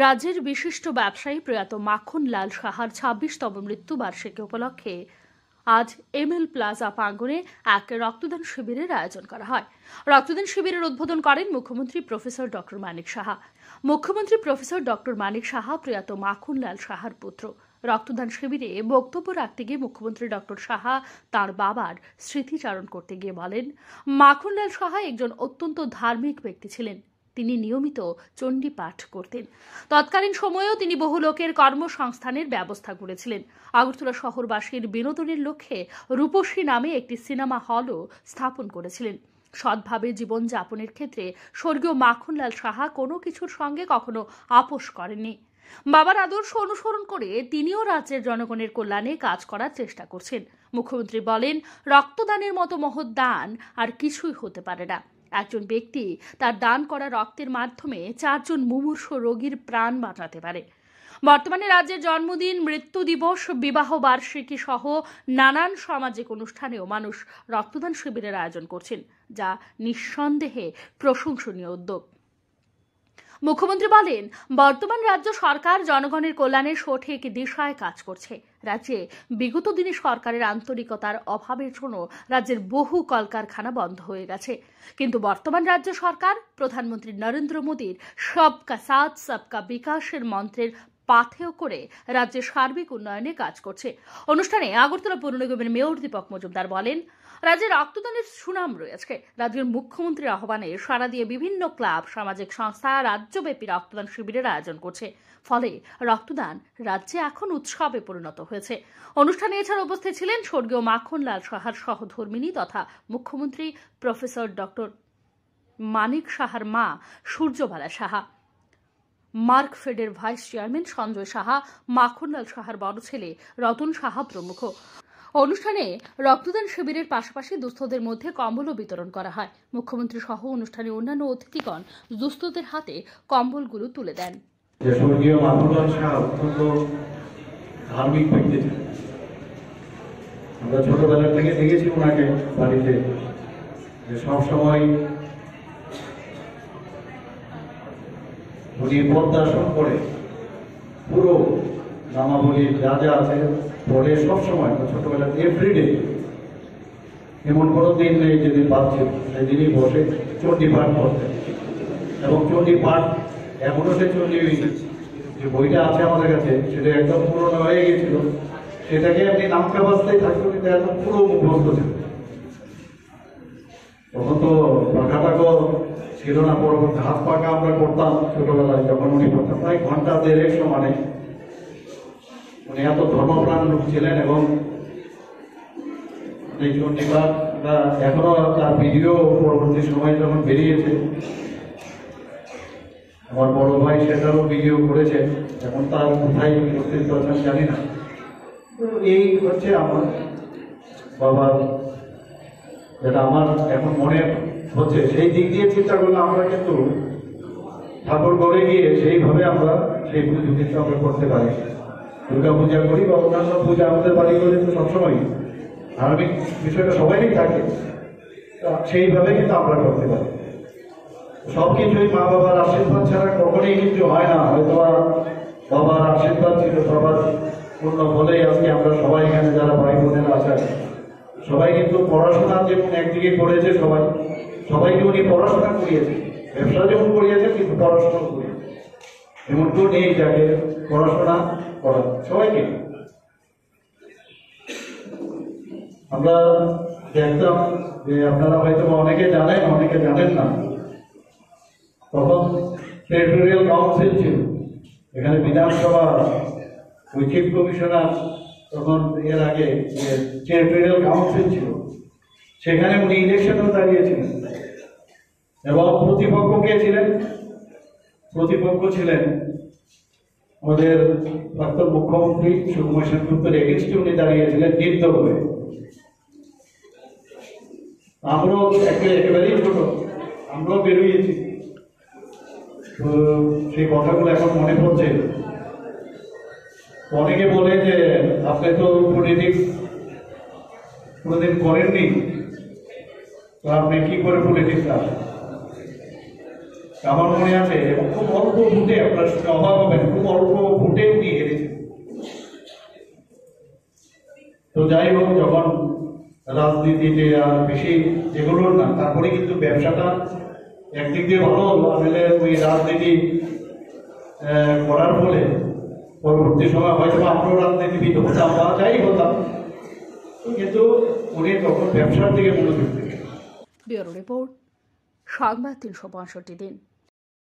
রাজ্যের বিশিষ্ট ব্যবসায়ী প্রয়াত মাখনলাল সাহার ২৬তম মৃত্যুবার্ষিকী উপলক্ষে আজ এমএল প্লাজা প্রাঙ্গণে এক রক্তদান শিবিরের আয়োজন করা হয়। রক্তদান শিবিরের উদ্বোধন করেন মুখ্যমন্ত্রী প্রফেসর ডক্টর মানিক সাহা। মুখ্যমন্ত্রী প্রফেসর ডক্টর মানিক সাহা প্রয়াত মাখনলাল সাহার পুত্র। রক্তদান শিবিরে বক্তব্য রাখতে গিয়ে মুখ্যমন্ত্রী ডক্টর সাহা তাঁর বাবার স্মৃতিচারণ করতে গিয়ে বলেন, মাখনলাল সাহা একজন অত্যন্ত ধার্মিক ব্যক্তি ছিলেন। তিনি নিয়মিত চণ্ডী পাঠ করতেন। তৎকালীন সময়েও তিনি বহু লোকের কর্মসংস্থানের ব্যবস্থা করেছিলেন। আগরতলা শহরবাসীর বিনোদনের লক্ষ্যে রূপসী নামে একটি সিনেমা হলও স্থাপন করেছিলেন। সৎভাবে জীবনযাপনের ক্ষেত্রে স্বর্গীয় মাখনলাল সাহা কোনো কিছুর সঙ্গে কখনো আপোষ করেননি। বাবার আদর্শ অনুসরণ করে তিনিও রাজ্যের জনগণের কল্যাণে কাজ করার চেষ্টা করছেন। মুখ্যমন্ত্রী বলেন, রক্তদানের মতো মহৎ দান আর কিছুই হতে পারে না। একজন ব্যক্তি তার দান করা রক্তের মাধ্যমে ৪ জন মুমূর্ষু রোগীর প্রাণ বাঁচাতে পারে। বর্তমানে রাজ্যের জন্মদিন, মৃত্যু দিবস, বিবাহ বার্ষিকী সহ নানান সামাজিক অনুষ্ঠানেও মানুষ রক্তদান শিবিরের আয়োজন করছেন, যা নিঃসন্দেহে প্রশংসনীয় উদ্যোগ। মুখ্যমন্ত্রী বলেন, বর্তমান রাজ্য সরকার জনগণের কল্যাণে সঠিক দিশায় কাজ করছে। রাজ্যে বিগত দিনে সরকারের আন্তরিকতার অভাবের জন্য রাজ্যের বহু কলকারখানা বন্ধ হয়ে গেছে। কিন্তু বর্তমান রাজ্য সরকার প্রধানমন্ত্রী নরেন্দ্র মোদীর সবকা সাথ সবকা বিকাশের মন্ত্রের পাথেয় করে রাজ্যের সার্বিক উন্নয়নে কাজ করছে। অনুষ্ঠানে আগরতলা পৌর নিগমের মেয়র দীপক মজুমদার বলেন, রাজ্যে রক্তদানের সুনাম রয়েছে। রাজ্যের মুখ্যমন্ত্রীর আহ্বানে সাড়া দিয়ে বিভিন্ন ক্লাব, সামাজিক সংস্থা রাজ্যব্যাপী রক্তদান শিবিরের আয়োজন করছে। ফলে রক্তদান রাজ্যে এখন উৎসবে পরিণত হয়েছে। অনুষ্ঠানে এছাড়া উপস্থিত ছিলেন স্বর্গীয় মাখনলাল সাহার সহধর্মিণী তথা মুখ্যমন্ত্রী প্রফেসর ডক্টর মানিক সাহার মা সূর্যবালা সাহা, মার্কফেডের ভাইস চেয়ারম্যান সঞ্জয় সাহা, মাখনলাল সাহার বড় ছেলে রতন সাহা প্রমুখ। অনুষ্ঠানে রক্তদান শিবিরের পাশাপাশি দুস্থদের মধ্যে কম্বলও বিতরণ করা হয়। মুখ্যমন্ত্রী সহ অনুষ্ঠানে অন্যান্য অতিথিগণ দুস্থদের হাতে কম্বলগুলো তুলে দেন। স্বর্গীয় মাখনলাল সাহা অত্যন্ত ধার্মিক ব্যক্তি ছিলেন। আমরা ছোটবেলা থেকে দেখেছি ওনাকে বাড়িতে সবসময় উনি পদ্মাসন করে পুরো নামাবলী যা যা আছে পরে সবসময় ছোটবেলা এভরিডে, এমন কোনো দিন নেই যেদিন পাচ্ছেন সেদিনই বসে চণ্ডী পাঠ করতেন। এবং চণ্ডী পাঠ এমনও সে চণ্ডী যে বইটা আছে আমাদের কাছে, সেটা একদম পুরনো হয়ে গেছিল, সেটাকে আপনি নামকা বাজতেই থাকতো, কিন্তু একদম পুরো মুখস্থ ছিল। তখন তো পাখাটাকে ছিল না, পরবর্তী হাত পাখা আমরা করতাম ছোটবেলায় যখন উনি করতাম, প্রায় ঘন্টা দেড়েক সমানে। উনি এত ধর্মপ্রাণ লোক ছিলেন এবং এই চণ্ডীপাঠ এখনো তার ভিডিও পরবর্তী সময় যখন বেরিয়েছে, আমার বড় ভাই সেটারও ভিডিও করেছে। এখন তার কোথায় উপস্থিত আছেন জানি না। এই হচ্ছে আমার বাবার, যেটা আমার এখন মনে হচ্ছে, সেই দিক দিয়ে চিন্তা করলে আমরা কিন্তু ঠাকুর ঘরে গিয়ে সেইভাবে আমরা সেই পুজো কিন্তু আমরা করতে পারি। দুর্গা পূজা করি বা অন্যান্য পূজা আমাদের বাড়ি করে তো সবসময় ধার্মিক বিষয়টা সবাইই থাকে, সেইভাবে কিন্তু আমরা করতে পারি। সবকিছুই মা বাবার আশীর্বাদ ছাড়া কখনোই কিছু হয় না। হয়তো বাবার আশীর্বাদ ছিল সবার পূর্ণ বলেই আজকে আমরা সবাই এখানে যারা ভাই বোনেরা আছেন, সবাই কিন্তু পড়াশোনা যেমন একদিকে করেছে, সবাইকে উনি পড়াশোনা করিয়েছে, ব্যবসা যেমন করিয়েছে কিন্তু পড়াশোনা করিয়েছে। এমন কেউ নেই যাকে পড়াশোনা করা, সবাইকে। আমরা দেখতাম যে আপনারা হয়তো অনেকে জানেন, অনেকে জানেন না, তখন টেরিটোরিয়াল কাউন্সিল ছিল এখানে, বিধানসভা ওই চিফ কমিশনার তখন এর আগে টেরিটোরিয়াল কাউন্সিল ছিল, সেখানে উনি ইলেকশনেও দাঁড়িয়েছিলেন। এবং প্রতিপক্ষ কে ছিলেন? প্রতিপক্ষ ছিলেন আমাদের প্রাক্তন মুখ্যমন্ত্রী সুকুমার সেনগুপ্তের এগেইনস্টে উনি দাঁড়িয়েছিলেন নির্দল হয়ে। আমরাও একেবারেই ছোট, আমরাও বেরোয়েছি। তো সেই কথাগুলো এখন মনে পড়ছে। অনেকে বলে যে আপনি তো পলিটিক্স কোনোদিন করেননি, তো আপনি কি করে পলিটিক্স আসেন? আমার মনে আছে এবং খুব অল্প ভোটে আপনার সঙ্গে অবাক হবে যাই হোক, যখন রাজনীতিতে আর বেশি যেগুলোর না, তারপরে কিন্তু ব্যবসাটা একদিক দিয়ে ভালো হলো। আসলে ওই রাজনীতি করার ফলে পরবর্তী সময় হয়তো আমরাও রাজনীতিবিদ হতাম বা যাই হতাম, কিন্তু উনি তখন ব্যবসার দিকে মনোযোগ দিলেন। ব্যুরো রিপোর্ট, সংবাদ 365 দিন।